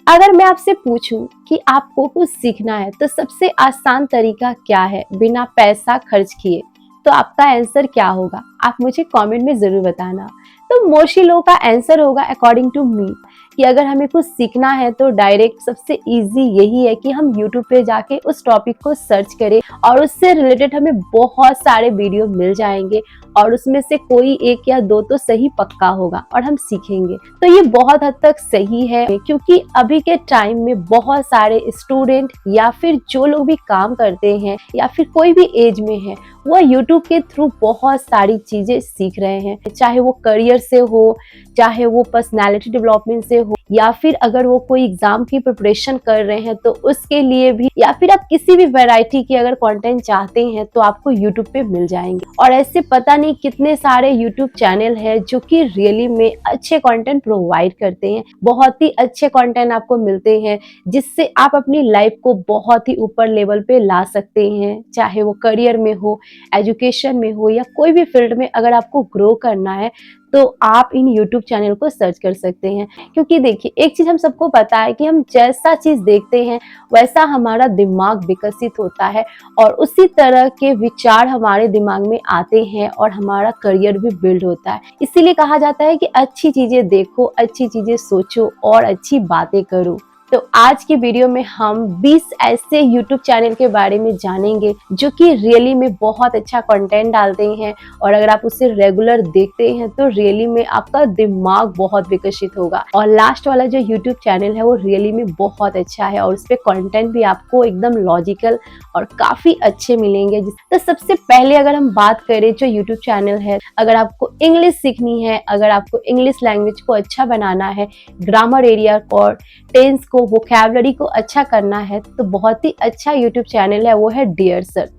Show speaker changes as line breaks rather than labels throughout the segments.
अगर मैं आपसे पूछूं कि आपको कुछ सीखना है तो सबसे आसान तरीका क्या है बिना पैसा खर्च किए, तो आपका आंसर क्या होगा? आप मुझे कमेंट में ज़रूर बताना। तो मोस्टली लोगों का आंसर होगा अकॉर्डिंग टू मी कि अगर हमें कुछ सीखना है तो डायरेक्ट सबसे इजी यही है कि हम यूट्यूब पे जाके उस टॉपिक को सर्च करें और उससे रिलेटेड हमें बहुत सारे वीडियो मिल जाएंगे और उसमें से कोई एक या दो तो सही पक्का होगा और हम सीखेंगे। तो ये बहुत हद तक सही है क्योंकि अभी के टाइम में बहुत सारे स्टूडेंट या फिर जो लोग भी काम करते हैं या फिर कोई भी एज में है वो यूट्यूब के थ्रू बहुत सारी चीजें सीख रहे हैं, चाहे वो करियर से हो, चाहे वो पर्सनालिटी डेवलपमेंट से हो, या फिर अगर वो कोई एग्जाम की प्रिपरेशन कर रहे हैं तो उसके लिए भी, या फिर आप किसी भी वैरायटी की अगर कंटेंट चाहते हैं तो आपको यूट्यूब पे मिल जाएंगे। और ऐसे पता नहीं कितने सारे यूट्यूब चैनल है जो कि रियली में अच्छे कंटेंट प्रोवाइड करते हैं, बहुत ही अच्छे कंटेंट आपको मिलते हैं जिससे आप अपनी लाइफ को बहुत ही ऊपर लेवल पे ला सकते हैं, चाहे वो करियर में हो, एजुकेशन में हो, या कोई भी फील्ड में अगर आपको ग्रो करना है तो आप इन YouTube चैनल को सर्च कर सकते हैं। क्योंकि देखिए एक चीज हम सबको पता है कि हम जैसा चीज देखते हैं वैसा हमारा दिमाग विकसित होता है और उसी तरह के विचार हमारे दिमाग में आते हैं और हमारा करियर भी बिल्ड होता है। इसीलिए कहा जाता है कि अच्छी चीजें देखो, अच्छी चीजें सोचो और अच्छी बातें करो। तो आज की वीडियो में हम 20 ऐसे YouTube चैनल के बारे में जानेंगे जो कि रियली में बहुत अच्छा कंटेंट डालते हैं और अगर आप उसे रेगुलर देखते हैं तो रियली में आपका दिमाग बहुत विकसित होगा। और लास्ट वाला जो YouTube चैनल है वो रियली में बहुत अच्छा है और उस पर कंटेंट भी आपको एकदम लॉजिकल और काफी अच्छे मिलेंगे। तो सबसे पहले अगर हम बात करें जो YouTube चैनल है, अगर आपको इंग्लिश सीखनी है, अगर आपको इंग्लिश लैंग्वेज को अच्छा बनाना है, ग्रामर एरिया और टेंस को, वोकैबुलरी को अच्छा करना है, तो बहुत ही अच्छा यूट्यूब चैनल है वो है डियर सर।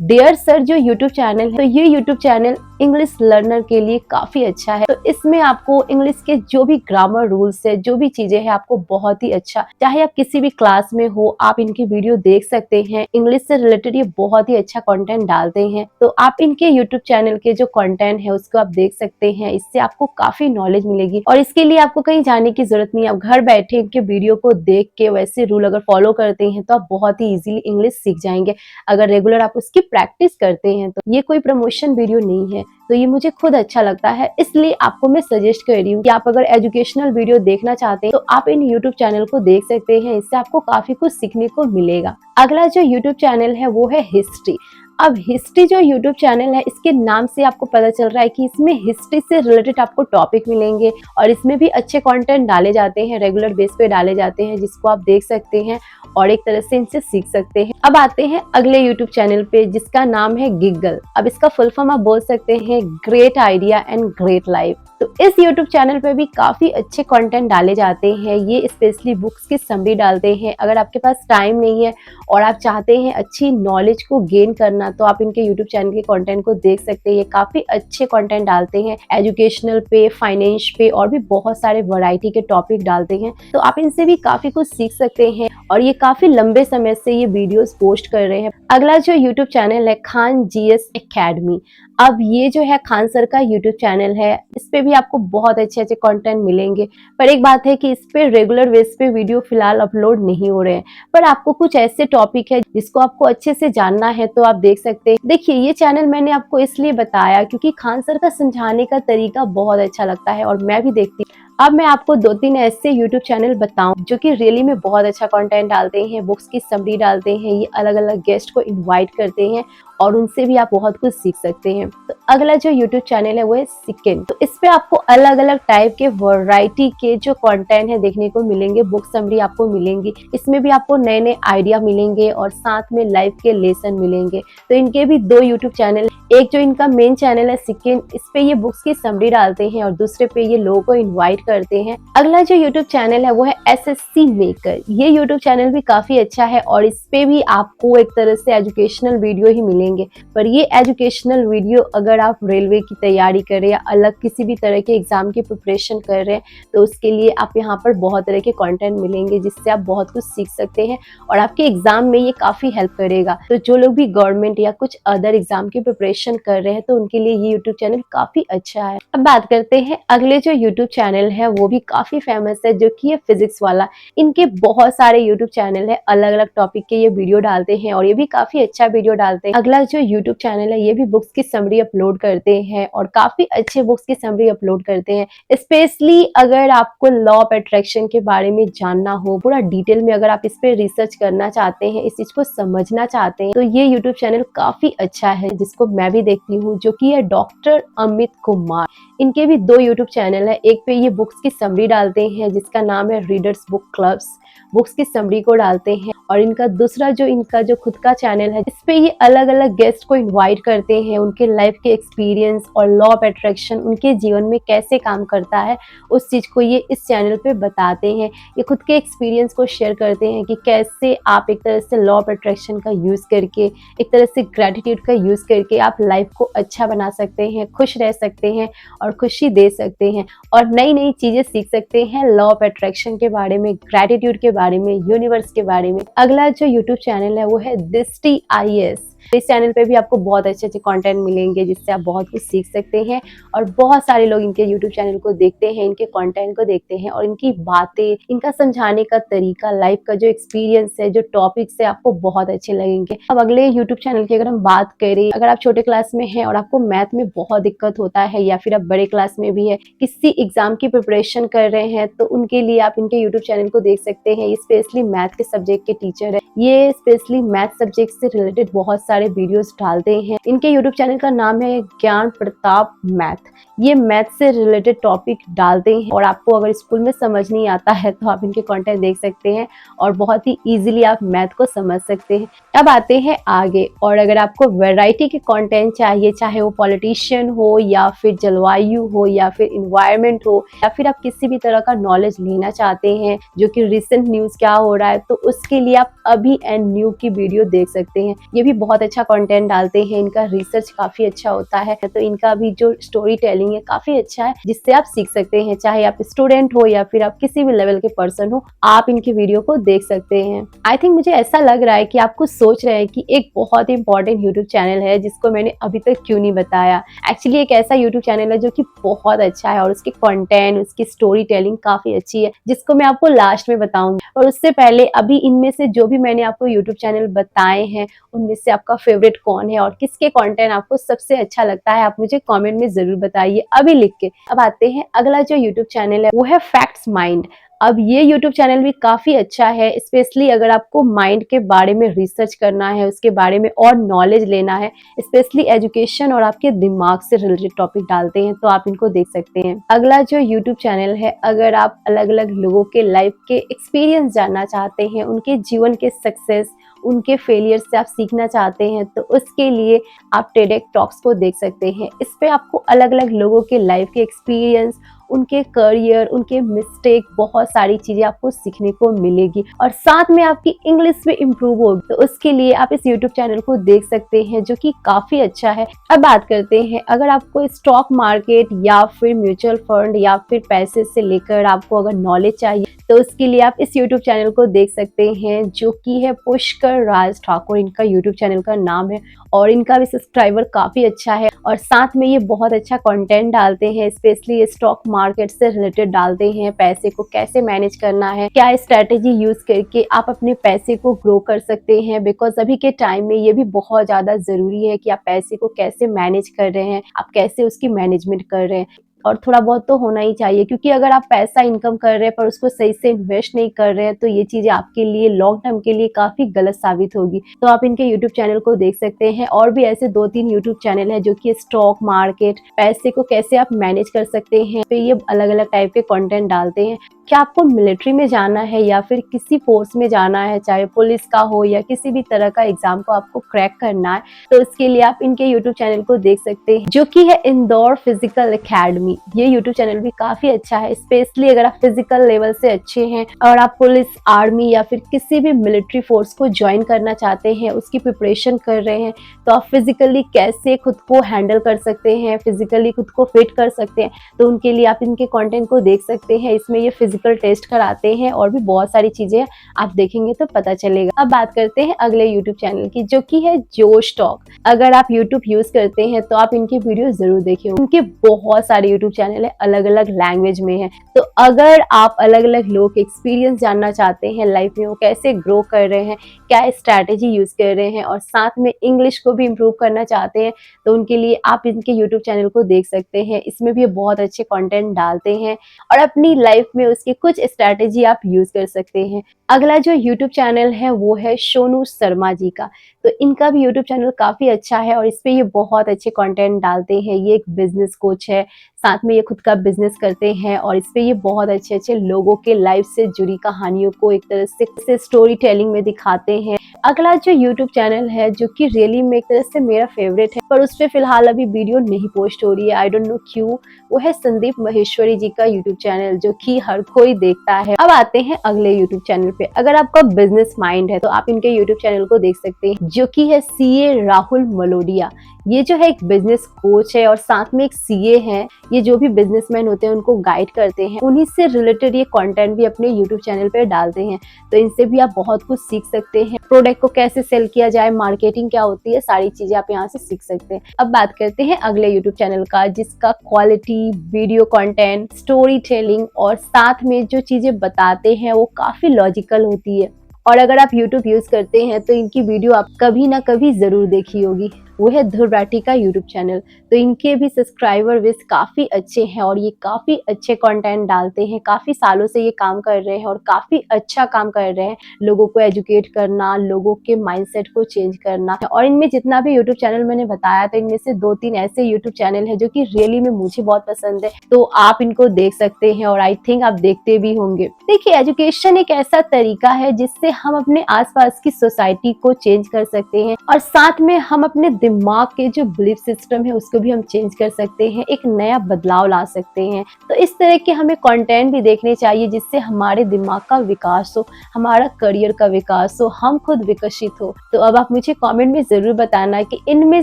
डियर सर जो यूट्यूब चैनल है, तो ये यूट्यूब चैनल इंग्लिश लर्नर के लिए काफी अच्छा है। तो इसमें आपको इंग्लिश के जो भी ग्रामर रूल्स है, जो भी चीजें हैं, आपको बहुत ही अच्छा, चाहे आप किसी भी क्लास में हो, आप इनकी वीडियो देख सकते हैं। इंग्लिश से रिलेटेड ये बहुत ही अच्छा कंटेंट डालते हैं, तो आप इनके यूट्यूब चैनल के जो कंटेंट है उसको आप देख सकते हैं। इससे आपको काफी नॉलेज मिलेगी और इसके लिए आपको कहीं जाने की जरूरत नहीं है। आप घर बैठे इनके वीडियो को देख के वैसे रूल अगर फॉलो करते हैं तो आप बहुत ही इजीली इंग्लिश सीख जाएंगे अगर रेगुलर आप उसकी प्रैक्टिस करते हैं। तो ये कोई प्रमोशन वीडियो नहीं है, तो ये मुझे खुद अच्छा लगता है, इसलिए आपको मैं सजेस्ट कर रही हूँ कि आप अगर एजुकेशनल वीडियो देखना चाहते हैं तो आप इन यूट्यूब चैनल को देख सकते हैं। इससे आपको काफी कुछ सीखने को मिलेगा। अगला जो यूट्यूब चैनल है वो है हिस्ट्री। अब हिस्ट्री जो यूट्यूब चैनल है, इसके नाम से आपको पता चल रहा है कि इसमें हिस्ट्री से रिलेटेड आपको टॉपिक मिलेंगे और इसमें भी अच्छे कंटेंट डाले जाते हैं, रेगुलर बेस पे डाले जाते हैं, जिसको आप देख सकते हैं और एक तरह से इनसे सीख सकते हैं। अब आते हैं अगले यूट्यूब चैनल पे जिसका नाम है गिगल। अब इसका फुल फॉर्म आप बोल सकते हैं great idea and great life. तो इस YouTube चैनल पे भी काफी अच्छे कंटेंट डाले जाते हैं। ये स्पेशली बुक्स की समरी डालते हैं। अगर आपके पास टाइम नहीं है और आप चाहते हैं अच्छी नॉलेज को गेन करना तो आप इनके YouTube चैनल के कंटेंट को देख सकते हैं। ये काफी अच्छे कंटेंट डालते हैं, एजुकेशनल पे, फाइनेंस पे और भी बहुत सारे वैरायटी के टॉपिक डालते हैं। तो आप इनसे भी काफी कुछ सीख सकते हैं और ये काफी लंबे समय से ये वीडियोस पोस्ट कर रहे हैं। अगला जो YouTube चैनल है खान GS एकेडमी। अब ये जो है खान सर का YouTube चैनल है, इस पे भी आपको बहुत अच्छे अच्छे कंटेंट मिलेंगे। पर एक बात है कि इस पे रेगुलर बेस पे वीडियो फिलहाल अपलोड नहीं हो रहे हैं, पर आपको कुछ ऐसे टॉपिक है जिसको आपको अच्छे से जानना है तो आप देख सकते हैं। देखिए ये चैनल मैंने आपको इसलिए बताया क्योंकि खान सर का समझाने का तरीका बहुत अच्छा लगता है और मैं भी देखती हूँ। अब मैं आपको 2-3 ऐसे YouTube चैनल बताऊं जो कि रियली में बहुत अच्छा कंटेंट डालते हैं, बुक्स की समरी डालते हैं, ये अलग अलग गेस्ट को इनवाइट करते हैं और उनसे भी आप बहुत कुछ सीख सकते हैं। तो अगला जो YouTube चैनल है वो है सिक्किन। तो इस पे आपको अलग अलग टाइप के वैरायटी के जो कंटेंट है देखने को मिलेंगे, बुक समरी आपको मिलेंगी, इसमें भी आपको नए नए आइडिया मिलेंगे और साथ में लाइफ के लेसन मिलेंगे। तो इनके भी 2 YouTube चैनल, एक जो इनका मेन चैनल है सिक्किन, इस पे ये बुक्स की समरी डालते हैं और दूसरे पे ये लोगों को इन्वाइट करते हैं। अगला जो YouTube चैनल है वो है SSC मेकर। ये YouTube चैनल भी काफी अच्छा है और इस पे भी आपको एक तरह से एजुकेशनल वीडियो ही मिलेंगे मिलेंगे। पर ये एजुकेशनल वीडियो अगर आप रेलवे की तैयारी कर रहे हैं या अलग किसी भी तरह के एग्जाम की प्रिपरेशन कर रहे हैं तो उसके लिए आप यहाँ पर बहुत तरह के कंटेंट मिलेंगे जिससे आप बहुत कुछ सीख सकते हैं और आपके एग्जाम में ये काफी हेल्प करेगा। तो जो लोग भी गवर्नमेंट या कुछ अदर एग्जाम की प्रिपरेशन कर रहे हैं तो उनके लिए ये यूट्यूब चैनल काफी अच्छा है। अब बात करते हैं अगले जो यूट्यूब चैनल है, वो भी काफी फेमस है, जो कि है फिजिक्स वाला। इनके बहुत सारे यूट्यूब चैनल है, अलग अलग टॉपिक के ये वीडियो डालते हैं और ये भी काफी अच्छा वीडियो डालते हैं। अगला जो यूट्यूब चैनल है ये भी बुक्स की समरी अपलोड करते हैं और काफी अच्छे बुक्स की समरी अपलोड करते हैं। स्पेशली अगर आपको लॉ ऑफ अट्रैक्शन के बारे में जानना हो पूरा डिटेल में, अगर आप इस पे रिसर्च करना चाहते हैं, इस चीज को समझना चाहते हैं, तो ये यूट्यूब चैनल काफी अच्छा है जिसको मैं भी देखती हूँ, जो कि है डॉक्टर अमित कुमार। इनके भी 2 यूट्यूब चैनल है, एक पे ये बुक्स की समरी डालते हैं जिसका नाम है रीडर्स बुक क्लब्स, बुक्स की समरी को डालते हैं, और इनका दूसरा जो इनका जो खुद का चैनल है इस पे ये अलग अलग गेस्ट को इनवाइट करते हैं, उनके लाइफ के एक्सपीरियंस और लॉ ऑफ अट्रैक्शन उनके जीवन में कैसे काम करता है उस चीज को ये इस चैनल पे बताते हैं। ये खुद के एक्सपीरियंस को शेयर करते हैं कि कैसे आप एक तरह से लॉ ऑफ अट्रैक्शन का यूज करके, एक तरह से ग्रेटिट्यूड का यूज करके आप लाइफ को अच्छा बना सकते हैं, खुश रह सकते हैं और खुशी दे सकते हैं और नई नई चीजें सीख सकते हैं लॉ ऑफ अट्रैक्शन के बारे में, ग्रेटिट्यूड के बारे में, यूनिवर्स के बारे में। अगला जो यूट्यूब चैनल है वो है दिष्टि IAS। इस चैनल पे भी आपको बहुत अच्छे अच्छे कंटेंट मिलेंगे जिससे आप बहुत कुछ सीख सकते हैं और बहुत सारे लोग इनके यूट्यूब चैनल को देखते हैं, इनके कंटेंट को देखते हैं और इनकी बातें, इनका समझाने का तरीका, लाइफ का जो एक्सपीरियंस है, जो टॉपिक्स है, आपको बहुत अच्छे लगेंगे। अब अगले यूट्यूब चैनल की अगर हम बात करें, अगर आप छोटे क्लास में हैं और आपको मैथ में बहुत दिक्कत होता है या फिर आप बड़े क्लास में भी है, किसी एग्जाम की प्रिपरेशन कर रहे हैं, तो उनके लिए आप इनके यूट्यूब चैनल को देख सकते हैं। ये स्पेशली मैथ के सब्जेक्ट के टीचर है, ये स्पेशली मैथ सब्जेक्ट से रिलेटेड बहुत सारे वीडियोस डालते हैं। इनके यूट्यूब चैनल का नाम है ज्ञान प्रताप मैथ। ये मैथ से रिलेटेड टॉपिक डालते हैं और आपको अगर स्कूल में समझ नहीं आता है तो आप इनके कंटेंट देख सकते हैं और बहुत ही इजीली आप मैथ को समझ सकते हैं। अब आते हैं आगे, और अगर आपको वैरायटी के कंटेंट चाहिए, चाहे वो पॉलिटिशियन हो या फिर जलवायु हो या फिर इन्वायरमेंट हो या फिर आप किसी भी तरह का नॉलेज लेना चाहते हैं जो कि रिसेंट न्यूज क्या हो रहा है, तो उसके लिए आप अभी एंड न्यू की वीडियो देख सकते हैं। ये भी बहुत अच्छा कंटेंट डालते हैं, इनका रिसर्च काफी अच्छा होता है, तो इनका भी जो स्टोरी टेलिंग है काफी अच्छा है जिससे आप सीख सकते हैं। चाहे आप स्टूडेंट हो या फिर आप किसी भी लेवल के पर्सन हो, आप इनकी वीडियो को देख सकते हैं। आई थिंक मुझे ऐसा लग रहा है कि आप कुछ सोच रहे हैं कि एक बहुत ही इंपॉर्टेंट यूट्यूब चैनल है जिसको मैंने अभी तक क्यों नहीं बताया। एक्चुअली एक ऐसा यूट्यूब चैनल है जो कि बहुत अच्छा है और उसके कंटेंट, उसकी स्टोरी टेलिंग काफी अच्छी है, जिसको मैं आपको लास्ट में बताऊंगी। और उससे पहले अभी इनमें से जो भी मैंने आपको यूट्यूब चैनल बताए हैं उनमें से आपका फेवरेट कौन है और किसके कंटेंट आपको सबसे अच्छा लगता है, आप मुझे कमेंट में जरूर बताइए अभी लिख के। अब आते हैं अगला जो यूट्यूब चैनल है वो है फैक्ट्स माइंड। अब ये यूट्यूब चैनल भी काफी अच्छा है, स्पेशली अगर आपको माइंड के बारे में रिसर्च करना है, उसके बारे में और नॉलेज लेना है, स्पेशली एजुकेशन और आपके दिमाग से रिलेटेड टॉपिक डालते हैं, तो आप इनको देख सकते हैं। अगला जो यूट्यूब चैनल है, अगर आप अलग अलग लोगों के लाइफ के एक्सपीरियंस जानना चाहते हैं, उनके जीवन के सक्सेस, उनके फेलियर से आप सीखना चाहते हैं, तो उसके लिए आप टेडेक टॉक्स को देख सकते हैं। इस पे आपको अलग अलग लोगों के लाइफ के एक्सपीरियंस, उनके करियर, उनके मिस्टेक, बहुत सारी चीजें आपको सीखने को मिलेगी और साथ में आपकी इंग्लिश भी इम्प्रूव होगी। तो उसके लिए आप इस यूट्यूब चैनल को देख सकते हैं जो कि काफी अच्छा है। अब बात करते हैं, अगर आपको स्टॉक मार्केट या फिर म्यूचुअल फंड या फिर पैसे से लेकर आपको अगर नॉलेज चाहिए, तो उसके लिए आप इस यूट्यूब चैनल को देख सकते हैं जो कि है पुष्कर राज ठाकुर, इनका यूट्यूब चैनल का नाम है और इनका भी सब्सक्राइबर काफी अच्छा है और साथ में ये बहुत अच्छा कंटेंट डालते हैं, स्पेशली स्टॉक मार्केट से रिलेटेड डालते हैं। पैसे को कैसे मैनेज करना है, क्या स्ट्रेटेजी यूज करके आप अपने पैसे को ग्रो कर सकते हैं, बिकॉज अभी के टाइम में ये भी बहुत ज्यादा जरूरी है कि आप पैसे को कैसे मैनेज कर रहे हैं, आप कैसे उसकी मैनेजमेंट कर रहे हैं। और थोड़ा बहुत तो होना ही चाहिए, क्योंकि अगर आप पैसा इनकम कर रहे हैं पर उसको सही से इन्वेस्ट नहीं कर रहे हैं तो ये चीजें आपके लिए लॉन्ग टर्म के लिए काफी गलत साबित होगी। तो आप इनके यूट्यूब चैनल को देख सकते हैं और भी ऐसे 2-3 यूट्यूब चैनल है जो कि स्टॉक मार्केट, पैसे को कैसे आप मैनेज कर सकते हैं, तो ये अलग अलग टाइप के कंटेंट डालते हैं। क्या आपको मिलिट्री में जाना है या फिर किसी फोर्स में जाना है, चाहे पुलिस का हो या किसी भी तरह का एग्जाम को आपको क्रैक करना है, तो उसके लिए आप इनके यूट्यूब चैनल को देख सकते हैं जो कि है इंदौर फिजिकल एकेडमी। आर्मी, ये यूट्यूब चैनल भी काफी अच्छा है, स्पेशली अगर आप फिजिकल लेवल से अच्छे हैं और आप पुलिस, आर्मी या फिर किसी भी मिलिट्री फोर्स को ज्वाइन करना चाहते हैं, उसकी प्रिपरेशन कर रहे हैं, तो आप फिजिकली कैसे खुद को हैंडल कर सकते हैं, फिजिकली खुद को फिट कर सकते हैं, तो उनके लिए आप इनके कंटेंट को देख सकते हैं। इसमें ये फिजिकल टेस्ट कराते हैं और भी बहुत सारी चीजें आप देखेंगे तो पता चलेगा। अब बात करते हैं अगले यूट्यूब चैनल की, जो कि है जोश टॉक। अगर आप यूट्यूब यूज करते हैं तो आप इनकी वीडियो जरूर देखें। उनके बहुत सारे यूट्यूब चैनल है, अलग अलग लैंग्वेज में है। तो अगर आप अलग अलग लोगों के एक्सपीरियंस जानना चाहते हैं लाइफ में, वो कैसे ग्रो कर रहे हैं, क्या स्ट्रैटेजी यूज कर रहे हैं, और साथ में इंग्लिश को भी इम्प्रूव करना चाहते हैं, तो उनके लिए आप इनके यूट्यूब चैनल को देख सकते हैं। इसमें भी ये बहुत अच्छे कंटेंट डालते हैं और अपनी लाइफ में उसकी कुछ स्ट्रैटेजी आप यूज कर सकते हैं। अगला जो यूट्यूब चैनल है वो है सोनू शर्मा जी का। तो इनका भी यूट्यूब चैनल काफी अच्छा है और इस पे ये बहुत अच्छे कंटेंट डालते हैं। ये एक बिजनेस कोच है, साथ में ये खुद का बिजनेस करते हैं और इस पे ये बहुत अच्छे अच्छे लोगों के लाइफ से जुड़ी कहानियों को एक तरह से स्टोरी टेलिंग में दिखाते हैं। अगला जो यूट्यूब चैनल है, जो कि रियली में एक तरह से मेरा फेवरेट है, पर उस पे फिलहाल अभी वीडियो नहीं पोस्ट हो रही है, आई डोंट नो क्यों, वो है संदीप माहेश्वरी जी का यूट्यूब चैनल, जो कि हर कोई देखता है। अब आते हैं अगले यूट्यूब चैनल पे। अगर आपका बिजनेस माइंड है तो आप इनके यूट्यूब चैनल को देख सकते हैं, जो कि है सीए राहुल मलोडिया। ये जो है एक बिजनेस कोच है और साथ में एक सीए है। ये जो भी बिजनेसमैन होते हैं उनको गाइड करते हैं, उन्हीं से रिलेटेड ये कंटेंट भी अपने यूट्यूब चैनल पे डालते हैं। तो इनसे भी आप बहुत कुछ सीख सकते हैं। प्रोडक्ट को कैसे सेल किया जाए, मार्केटिंग क्या होती है, सारी चीजें आप यहाँ से सीख सकते हैं। अब बात करते हैं अगले यूट्यूब चैनल का, जिसका quality, video content, story telling और साथ में जो चीजें बताते हैं वो काफी लॉजिकल होती है। और अगर आप YouTube यूज करते हैं तो इनकी वीडियो आप कभी ना कभी जरूर देखी होगी, वो है ध्रुव राठी का यूट्यूब चैनल। तो इनके भी सब्सक्राइबर बेस काफी अच्छे हैं और ये काफी अच्छे कंटेंट डालते हैं। काफी सालों से ये काम कर रहे हैं और काफी अच्छा काम कर रहे हैं, लोगों को एजुकेट करना, लोगों के माइंडसेट को चेंज करना। और इनमें जितना भी यूट्यूब चैनल मैंने बताया था, इनमें से 2-3 ऐसे यूट्यूब चैनल है जो कि रियली में मुझे बहुत पसंद है, तो आप इनको देख सकते हैं और आई थिंक आप देखते भी होंगे। देखिए, एजुकेशन एक ऐसा तरीका है जिससे हम अपने आसपास की सोसाइटी को चेंज कर सकते हैं और साथ में हम अपने दिमाग के जो बिलीफ सिस्टम है उसको भी हम चेंज कर सकते हैं, एक नया बदलाव ला सकते हैं। तो इस तरह के हमें कंटेंट भी देखने चाहिए जिससे हमारे दिमाग का विकास हो, हमारा करियर का विकास हो, हम खुद विकसित हो। तो अब आप मुझे कमेंट में जरूर बताना कि इनमें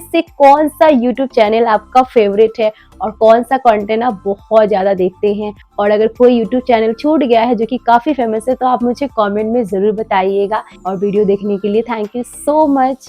से कौन सा यूट्यूब चैनल आपका फेवरेट है और कौन सा कंटेंट आप बहुत ज्यादा देखते हैं। और अगर कोई यूट्यूब चैनल छूट गया है जो कि काफी फेमस है, तो आप मुझे कमेंट में जरूर बताइएगा। और वीडियो देखने के लिए थैंक यू सो मच।